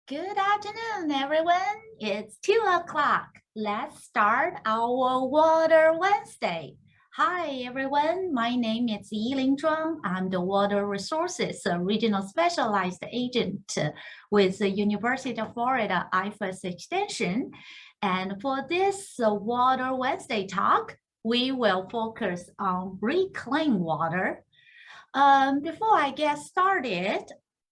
Good afternoon, everyone. It's 2 o'clock. Let's start our Water Wednesday. Hi, everyone. My name is Yiling Zhuang. I'm the Water Resources Regional Specialized Agent with the University of Florida IFAS Extension. And for this Water Wednesday talk, we will focus on reclaimed water. Before I get started,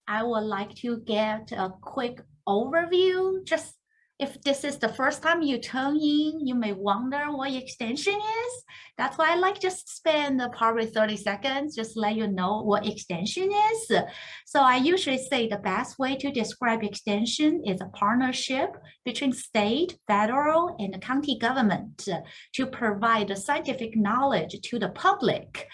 I would like to get a quick overview. Just if this is the first time you tune in, you may wonder what extension is. That's why I like just spend probably 30 seconds, just let you know what extension is. So I usually say the best way to describe extension is a partnership between state, federal, and county government to provide scientific knowledge to the public.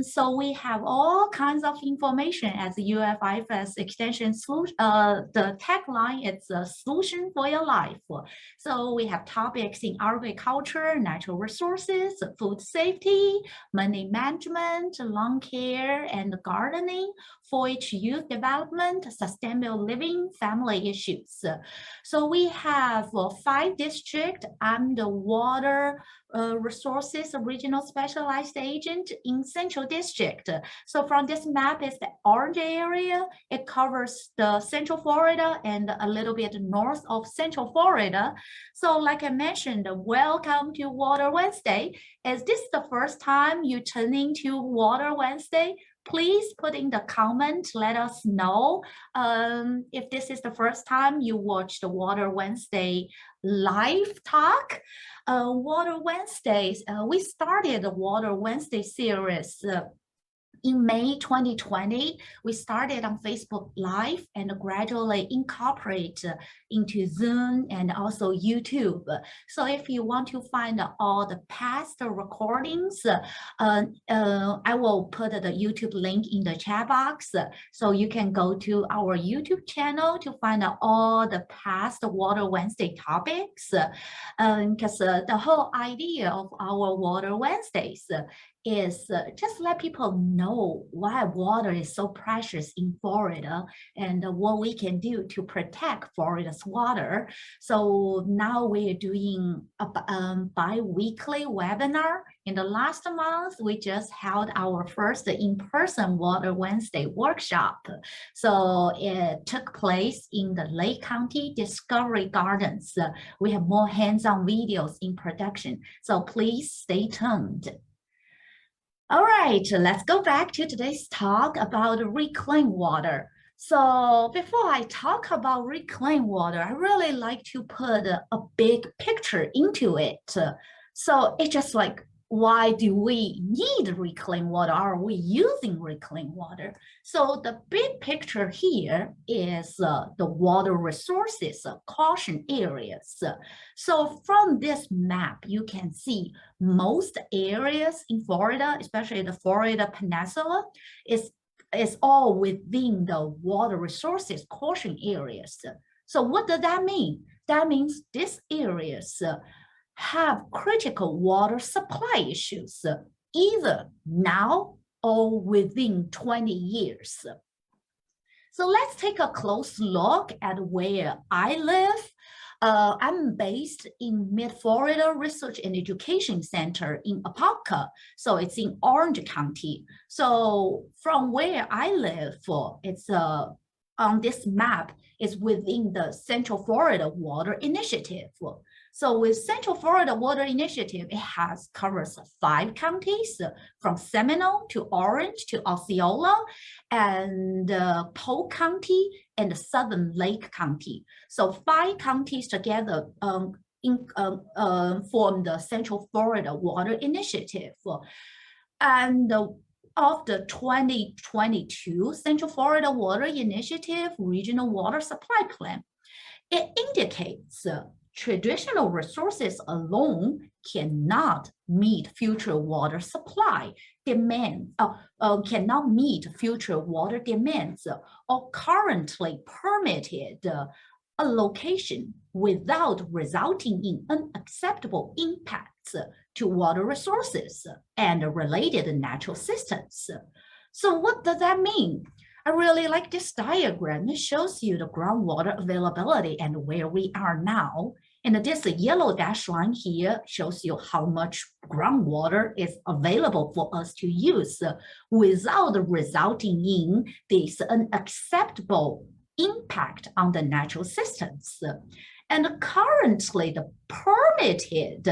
So we have all kinds of information as the UFIFS extension solution. The tagline is a solution for your life. So we have topics in agriculture, natural resources, food safety, money management, lawn care, and gardening, 4-H youth development, sustainable living, family issues. So we have 5 districts. I'm the water resources regional specialized agent in Central District. So from this map is the orange area. It covers the Central Florida and a little bit north of Central Florida. So like I mentioned, welcome to Water Wednesday. Is this the first time you turn into Water Wednesday? Please put in the comment, let us know if this is the first time you watch the Water Wednesday live talk. Water Wednesdays, we started the Water Wednesday series in May 2020, we started on Facebook Live and gradually incorporate into Zoom and also YouTube. So if you want to find all the past recordings, I will put the YouTube link in the chat box. So you can go to our YouTube channel to find all the past Water Wednesday topics. Because the whole idea of our Water Wednesdays is just let people know why water is so precious in Florida and what we can do to protect Florida's water. So now we're doing a bi-weekly webinar. In the last month, we just held our first in-person Water Wednesday workshop. So it took place in the Lake County Discovery Gardens. We have more hands-on videos in production. So please stay tuned. All right, let's go back to today's talk about reclaimed water. So before I talk about reclaimed water, I really like to put a big picture into it. So it's just like, why do we need reclaimed water? Are we using reclaimed water? So the big picture here is the water resources caution areas. So from this map, you can see most areas in Florida, especially the Florida Peninsula, is all within the water resources caution areas. So what does that mean? That means these areas have critical water supply issues, either now or within 20 years. So let's take a close look at where I live. I'm based in Mid-Florida Research and Education Center in Apopka. So it's in Orange County. So from where I live, it's on this map is within the Central Florida Water Initiative. So with Central Florida Water Initiative, it covers 5 counties from Seminole to Orange to Osceola and Polk County and Southern Lake County. So 5 counties together form the Central Florida Water Initiative. And of the 2022 Central Florida Water Initiative Regional Water Supply Plan, it indicates traditional resources alone cannot meet future water supply demand, cannot meet future water demands or currently permitted allocation without resulting in unacceptable impacts to water resources and related natural systems. So what does that mean? I really like this diagram. It shows you the groundwater availability and where we are now. And this yellow dashed line here shows you how much groundwater is available for us to use without resulting in this unacceptable impact on the natural systems. And currently, the permitted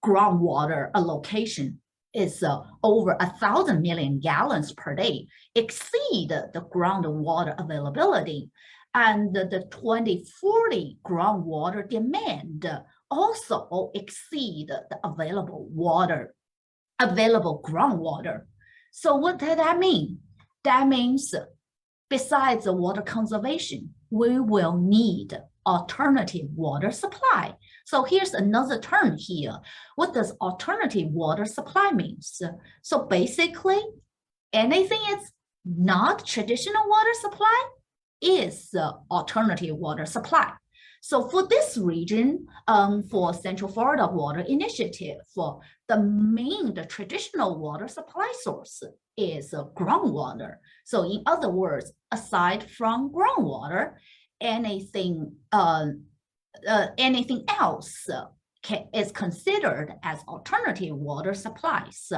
groundwater allocation is over 1,000 million gallons per day, exceed the groundwater availability. And the 2040 groundwater demand also exceed the available groundwater. So what does that mean? That means besides the water conservation, we will need alternative water supply. So here's another term here. What does alternative water supply means? So basically, anything is not traditional water supply is alternative water supply. So for this region, for Central Florida Water Initiative, the traditional water supply source is groundwater. So in other words, aside from groundwater, anything else is considered as alternative water supplies.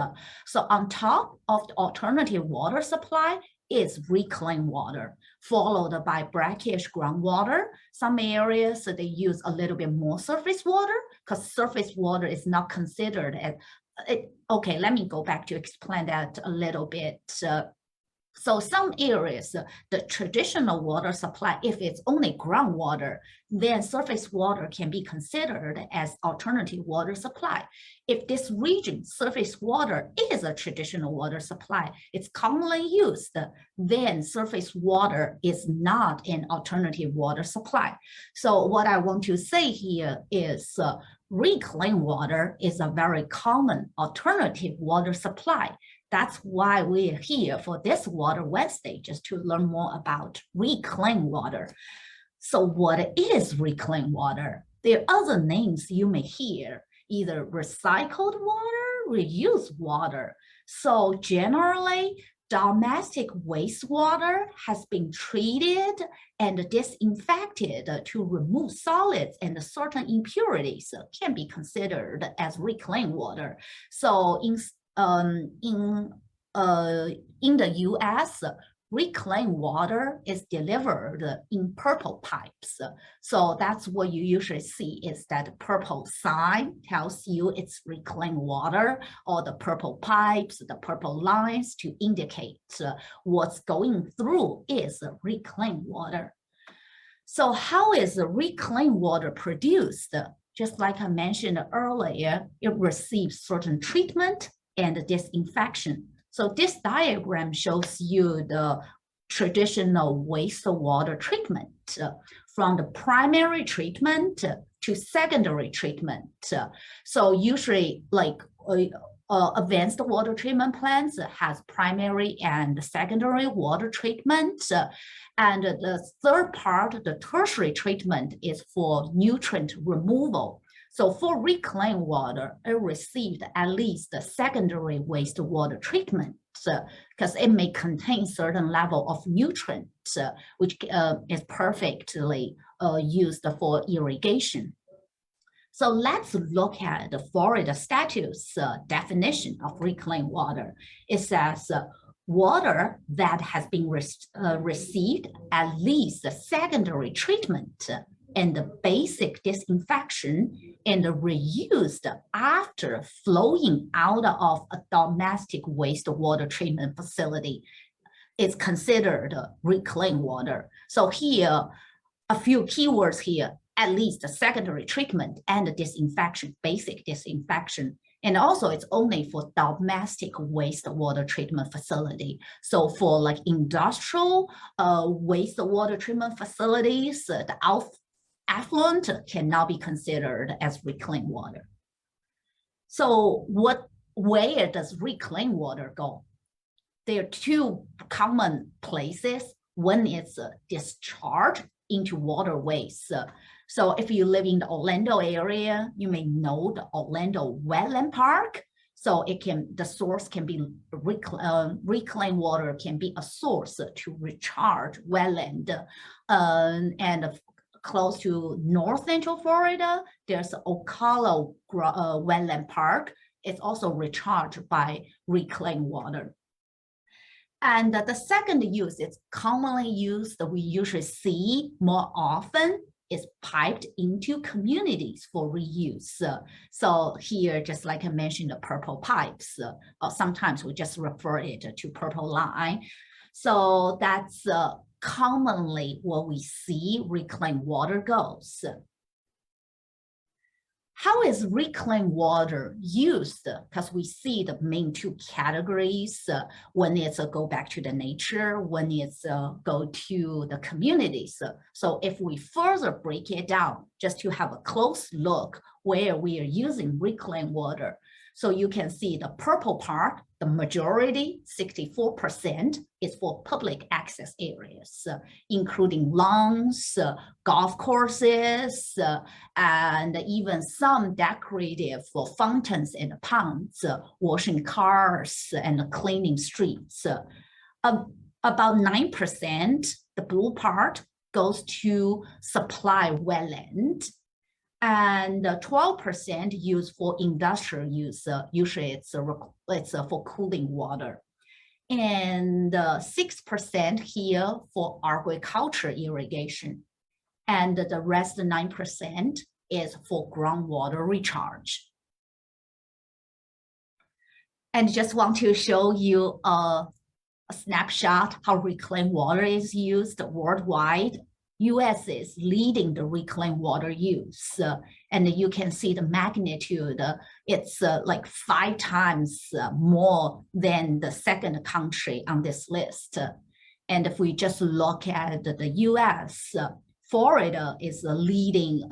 So on top of the alternative water supply is reclaimed water, followed by brackish groundwater. Some areas they use a little bit more surface water because surface water is not considered as okay, let me go back to explain that a little bit. So some areas, the traditional water supply, if it's only groundwater, then surface water can be considered as alternative water supply. If this region, surface water is a traditional water supply, it's commonly used, then surface water is not an alternative water supply. So what I want to say here is reclaimed water is a very common alternative water supply. That's why we're here for this Water Wednesday, just to learn more about reclaimed water. So what is reclaimed water? There are other names you may hear, either recycled water, reused water. So generally, domestic wastewater has been treated and disinfected to remove solids and certain impurities can be considered as reclaimed water. So in the US, reclaimed water is delivered in purple pipes. So that's what you usually see is that purple sign tells you it's reclaimed water, or the purple pipes, the purple lines to indicate what's going through is reclaimed water. So how is the reclaimed water produced? Just like I mentioned earlier, it receives certain treatment and disinfection. So this diagram shows you the traditional wastewater treatment from the primary treatment to secondary treatment. So usually like advanced water treatment plants has primary and secondary water treatment. And the third part, the tertiary treatment, is for nutrient removal. So for reclaimed water, it received at least the secondary wastewater treatment because it may contain certain level of nutrients, which is perfectly used for irrigation. So let's look at the Florida statute's definition of reclaimed water. It says water that has been received at least the secondary treatment and the basic disinfection and reused after flowing out of a domestic wastewater treatment facility is considered reclaimed water. So here, a few keywords here, at least the secondary treatment and the disinfection, basic disinfection. And also it's only for domestic wastewater treatment facility. So for like industrial wastewater treatment facilities, the affluent cannot be considered as reclaimed water. So where does reclaimed water go? There are two common places. One is discharge into waterways. So if you live in the Orlando area, you may know the Orlando Wetland Park. So the source can be reclaimed water can be a source to recharge wetland. And close to North Central Florida, there's Ocala Wetland Park. It's also recharged by reclaimed water. And the second use, it's commonly used, that we usually see more often, is piped into communities for reuse. So here, just like I mentioned, the purple pipes, or sometimes we just refer it to purple line. So that's commonly what we see reclaimed water goes. How is reclaimed water used? Because we see the main two categories, when it's go back to the nature, when it's go to the communities. So if we further break it down, just to have a close look where we are using reclaimed water. So you can see the purple part, the majority, 64%, is for public access areas, including lawns, golf courses, and even some decorative for fountains and ponds, washing cars and cleaning streets. About 9%, the blue part, goes to supply wetland. And 12% used for industrial use. Usually it's for cooling water. And 6% here for agriculture irrigation. And the rest 9% is for groundwater recharge. And just want to show you a snapshot how reclaimed water is used worldwide. US is leading the reclaimed water use, and you can see the magnitude. It's like 5 times more than the second country on this list. And if we just look at the US, Florida is leading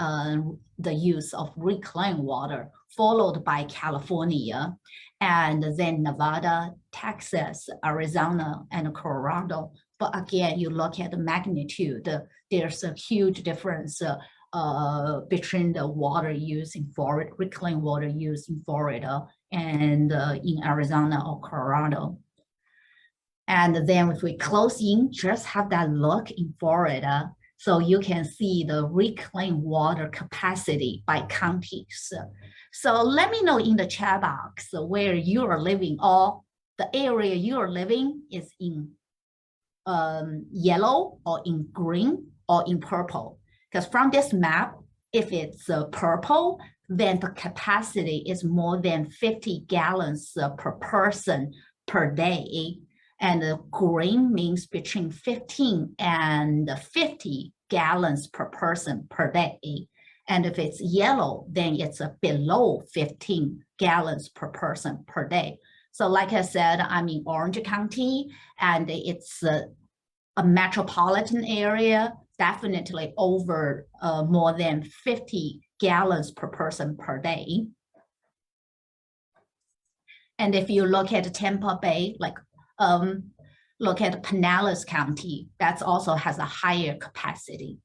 the use of reclaimed water, followed by California, and then Nevada, Texas, Arizona, and Colorado. But again, you look at the magnitude, there's a huge difference between the water use in Florida, reclaimed water use in Florida and in Arizona or Colorado. And then if we close in, just have that look in Florida, so you can see the reclaimed water capacity by counties. So let me know in the chat box where you are living, or the area you are living is in yellow or in green or in purple. Because from this map, if it's purple, then the capacity is more than 50 gallons per person per day. And green means between 15 and 50 gallons per person per day. And if it's yellow, then it's below 15 gallons per person per day. So like I said, I'm in Orange County, and it's a metropolitan area, definitely over more than 50 gallons per person per day. And if you look at Tampa Bay, like look at Pinellas County, that also has a higher capacity.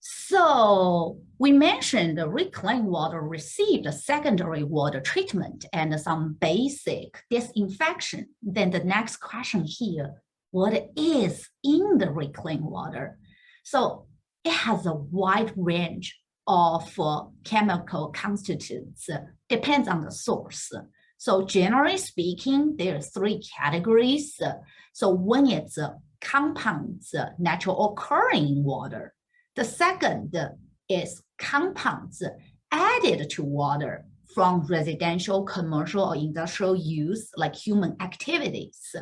So we mentioned the reclaimed water received a secondary water treatment and some basic disinfection. Then the next question here, what is in the reclaimed water? So it has a wide range of chemical constituents, depends on the source. So generally speaking, there are 3 categories. So when it's compounds, natural occurring in water. The second is compounds added to water from residential, commercial, or industrial use, like human activities.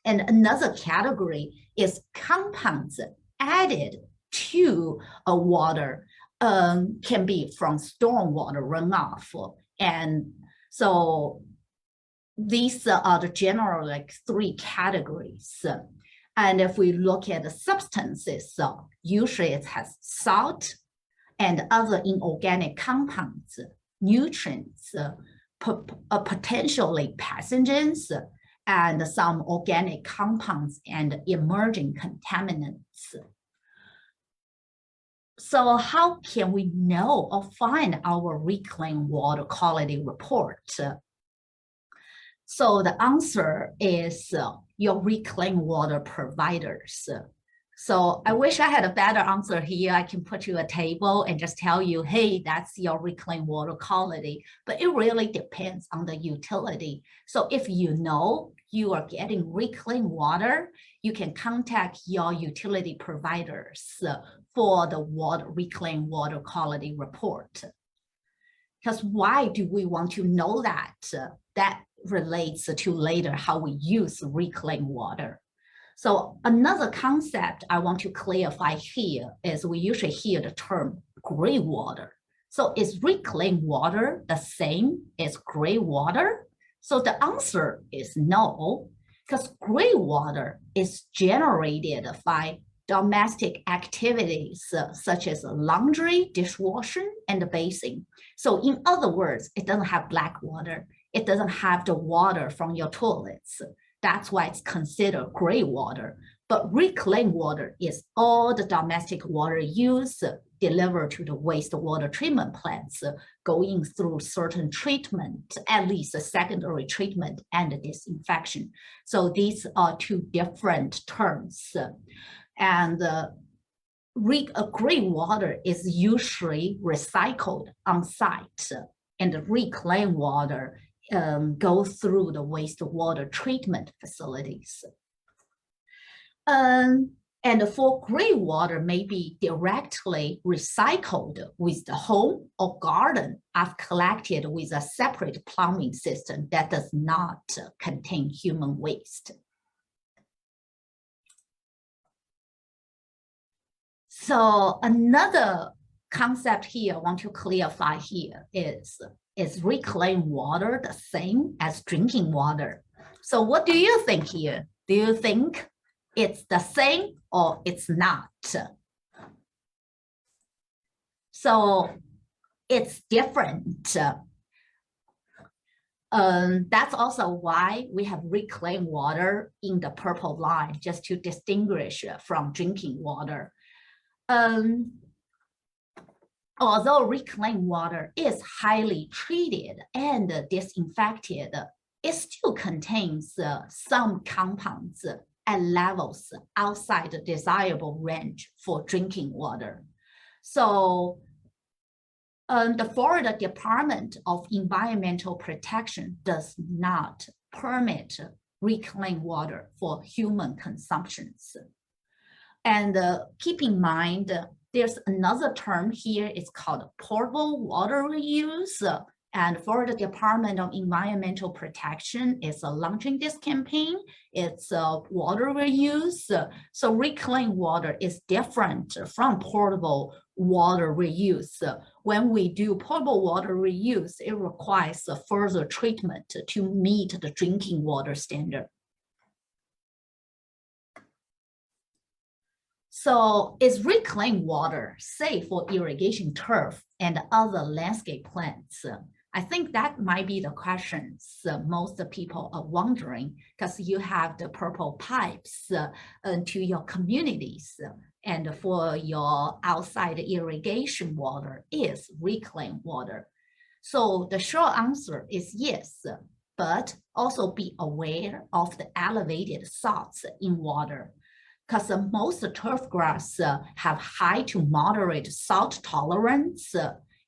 And another category is compounds added to a water, can be from stormwater runoff. And so these are the general like 3 categories. And if we look at the substances, usually it has salt and other inorganic compounds, nutrients, potentially pathogens, and some organic compounds and emerging contaminants. So how can we know or find our reclaimed water quality report? So the answer is your reclaimed water providers. So I wish I had a better answer here. I can put you a table and just tell you, hey, that's your reclaimed water quality. But it really depends on the utility. So if you know you are getting reclaimed water, you can contact your utility providers for the reclaimed water quality report. Because why do we want to know that? That relates to later how we use reclaimed water. So another concept I want to clarify here is we usually hear the term gray water. So is reclaimed water the same as gray water? So the answer is no, because gray water is generated by domestic activities such as laundry, dishwashing, and bathing. So in other words, it doesn't have black water. It doesn't have the water from your toilets. That's why it's considered gray water. But reclaimed water is all the domestic water used delivered to the wastewater treatment plants, going through certain treatment, at least a secondary treatment and disinfection. So these are two different terms. And gray water is usually recycled on site, and the reclaimed water go through the wastewater treatment facilities. And for gray water may be directly recycled with the home or garden I've collected with a separate plumbing system that does not contain human waste. So another concept here I want to clarify here is reclaimed water the same as drinking water? So what do you think here? Do you think it's the same or it's not? So it's different. That's also why we have reclaimed water in the purple line, just to distinguish from drinking water. Although reclaimed water is highly treated and disinfected, it still contains some compounds at levels outside the desirable range for drinking water. So the Florida Department of Environmental Protection does not permit reclaimed water for human consumptions. And keep in mind, there's another term here, it's called portable water reuse. And for the Department of Environmental Protection, it's launching this campaign. It's water reuse. So reclaimed water is different from portable water reuse. When we do portable water reuse, it requires a further treatment to meet the drinking water standard. So is reclaimed water safe for irrigation turf and other landscape plants? I think that might be the questions most people are wondering, because you have the purple pipes to your communities, and for your outside irrigation water is reclaimed water. So the short answer is yes, but also be aware of the elevated salts in water, because most turf grass have high to moderate salt tolerance,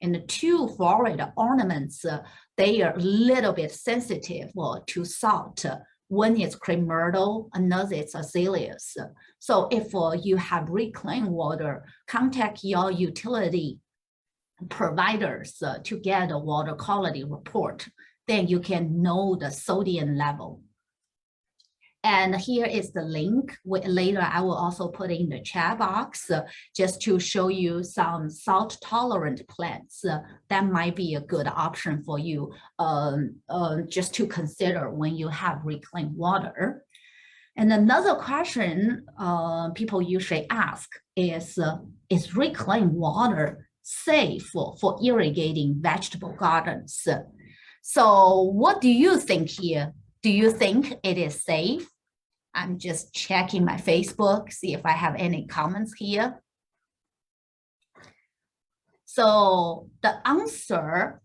and the two Florida ornaments, they are a little bit sensitive to salt. One is cream myrtle, another is azaleas. So if you have reclaimed water, contact your utility providers to get a water quality report. Then you can know the sodium level. And here is the link. Later, I will also put in the chat box just to show you some salt-tolerant plants that might be a good option for you just to consider when you have reclaimed water. And another question people usually ask is reclaimed water safe for irrigating vegetable gardens? So what do you think here? Do you think it is safe? I'm just checking my Facebook, see if I have any comments here. So the answer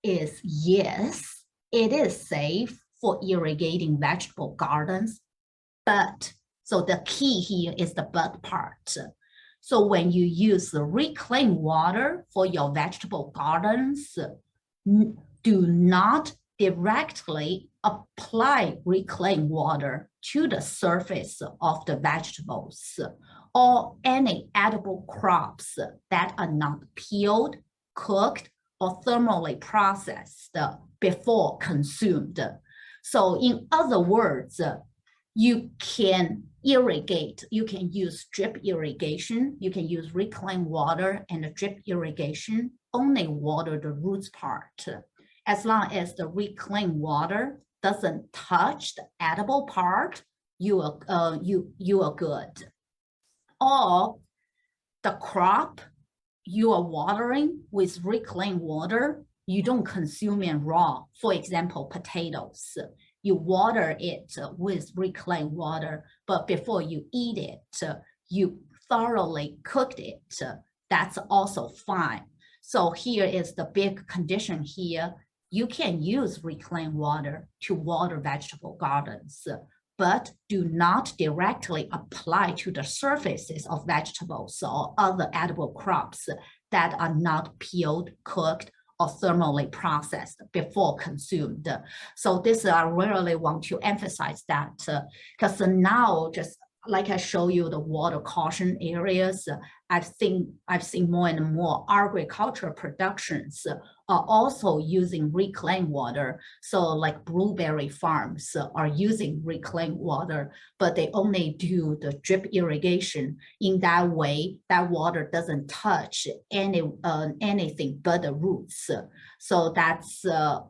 is yes, it is safe for irrigating vegetable gardens, but so the key here is the but part. So when you use the reclaimed water for your vegetable gardens, do not directly apply reclaimed water to the surface of the vegetables or any edible crops that are not peeled, cooked, or thermally processed before consumed. So in other words, you can irrigate, you can use drip irrigation, you can use reclaimed water and drip irrigation, only water the roots part. As long as the reclaimed water doesn't touch the edible part, you are good. Or the crop you are watering with reclaimed water, you don't consume it raw. For example, potatoes. You water it with reclaimed water, but before you eat it, you thoroughly cooked it. That's also fine. So here is the big condition here. You can use reclaimed water to water vegetable gardens, but do not directly apply to the surfaces of vegetables or other edible crops that are not peeled, cooked, or thermally processed before consumed. So this, I really want to emphasize that because now, just like I show you the water caution areas, I've seen more and more agricultural productions are also using reclaimed water. So like blueberry farms are using reclaimed water, but they only do the drip irrigation. In that way, that water doesn't touch anything but the roots. So that's the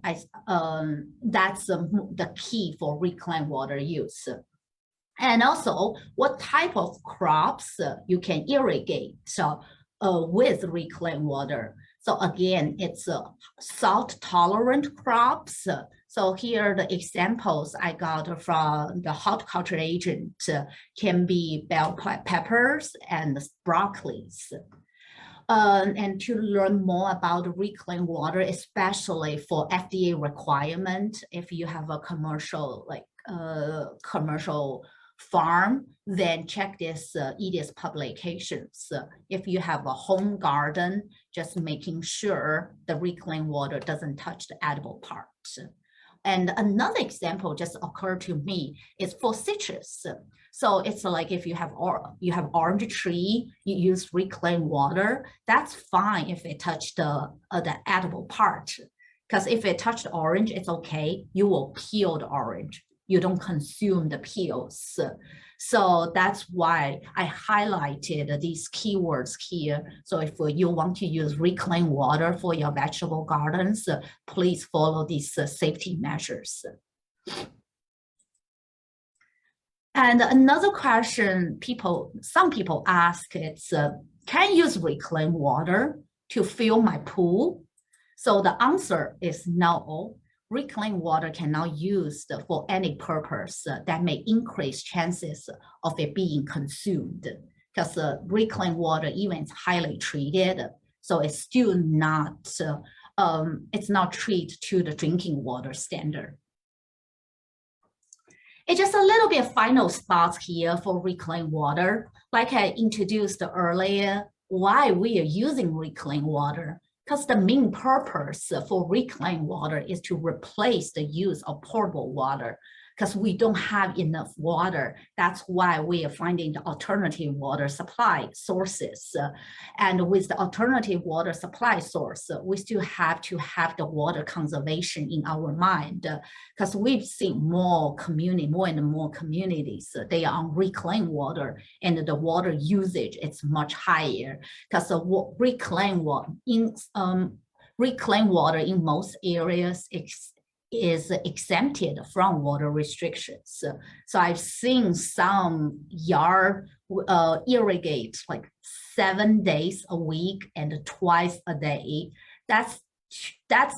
key for reclaimed water use. And also, what type of crops you can irrigate with reclaimed water. So again, it's salt-tolerant crops. So here are the examples I got from the horticulture agent can be bell peppers and broccolis. And to learn more about reclaimed water, especially for FDA requirement, if you have a commercial farm, then check this EDIS publications. If you have a home garden, just making sure the reclaimed water doesn't touch the edible part. And another example just occurred to me is for citrus. So it's like if you have orange tree, you use reclaimed water, that's fine if it touched the edible part. Because if it touched orange, it's okay. You will peel the orange. You don't consume the peels. So that's why I highlighted these keywords here. So if you want to use reclaimed water for your vegetable gardens, please follow these safety measures. And another question some people ask is, can I use reclaimed water to fill my pool? So the answer is no. Reclaimed water cannot be used for any purpose that may increase chances of it being consumed, because reclaimed water, even it's highly treated, so it's still not it's not treated to the drinking water standard. It's just a little bit of final thoughts here for reclaimed water. Like I introduced earlier, why we are using reclaimed water. Because the main purpose for reclaimed water is to replace the use of potable water, because we don't have enough water. That's why we are finding the alternative water supply sources. And with the alternative water supply source, we still have to have the water conservation in our mind, because we've seen more and more communities, they are on reclaimed water, and the water usage is much higher, because reclaimed water in most areas is exempted from water restrictions. So I've seen some yard irrigate like 7 days a week and twice a day. That's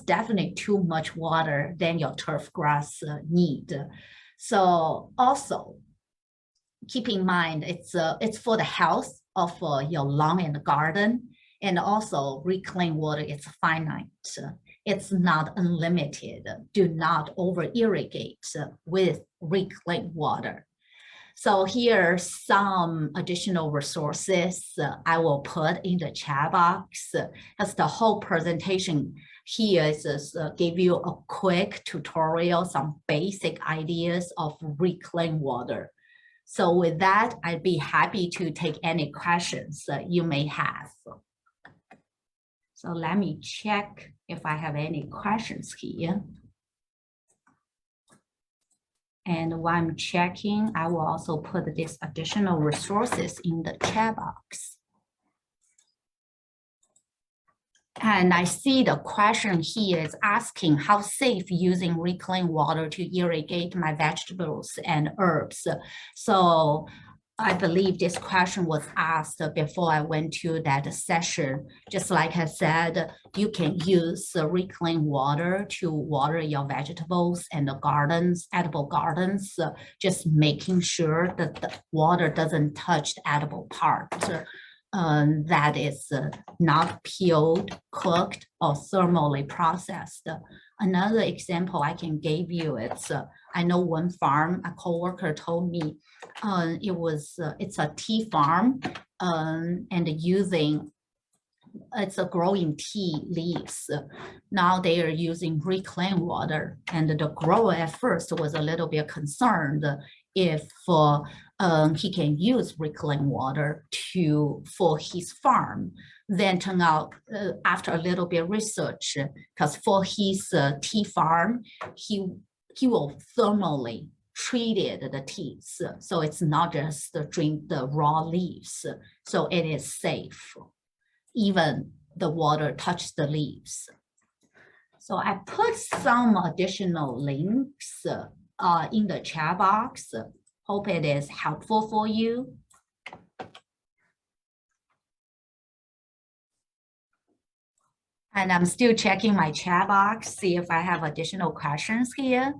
definitely too much water than your turf grass need. So also keep in mind, it's for the health of your lawn and garden. And also reclaimed water is finite. It's not unlimited. Do not over irrigate with reclaimed water. So here are some additional resources I will put in the chat box. As the whole presentation here is give you a quick tutorial, some basic ideas of reclaimed water. So with that, I'd be happy to take any questions you may have. So let me check if I have any questions here. And while I'm checking, I will also put these additional resources in the chat box. And I see the question here is asking how safe using reclaimed water to irrigate my vegetables and herbs. So I believe this question was asked before I went to that session. Just like I said, you can use reclaimed water to water your vegetables and the gardens, edible gardens, just making sure that the water doesn't touch the edible part. That is not peeled, cooked, or thermally processed. Another example I can give you is, I know one farm, a coworker told me it's a tea farm and it's a growing tea leaves. Now they are using reclaimed water, and the grower at first was a little bit concerned if he can use reclaimed water for his farm. Then turned out after a little bit of research, because for his tea farm, he will thermally treated the teas, so it's not just drink the raw leaves, so it is safe. Even the water touches the leaves. So I put some additional links in the chat box. Hope it is helpful for you. And I'm still checking my chat box, see if I have additional questions here.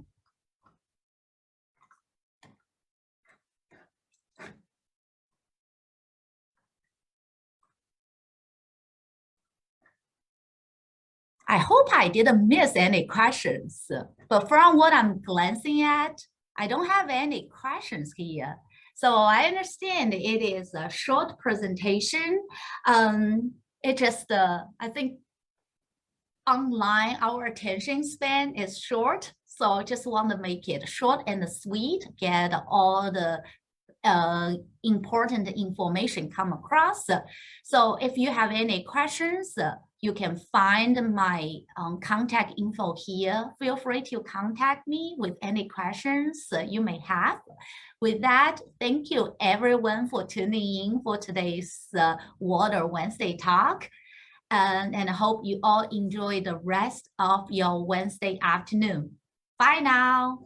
I hope I didn't miss any questions, but from what I'm glancing at, I don't have any questions here. So I understand it is a short presentation. It just, I think online, our attention span is short. So I just want to make it short and sweet, get all the important information come across. So if you have any questions, you can find my contact info here. Feel free to contact me with any questions you may have. With that, thank you everyone for tuning in for today's Water Wednesday talk. And I hope you all enjoy the rest of your Wednesday afternoon. Bye now.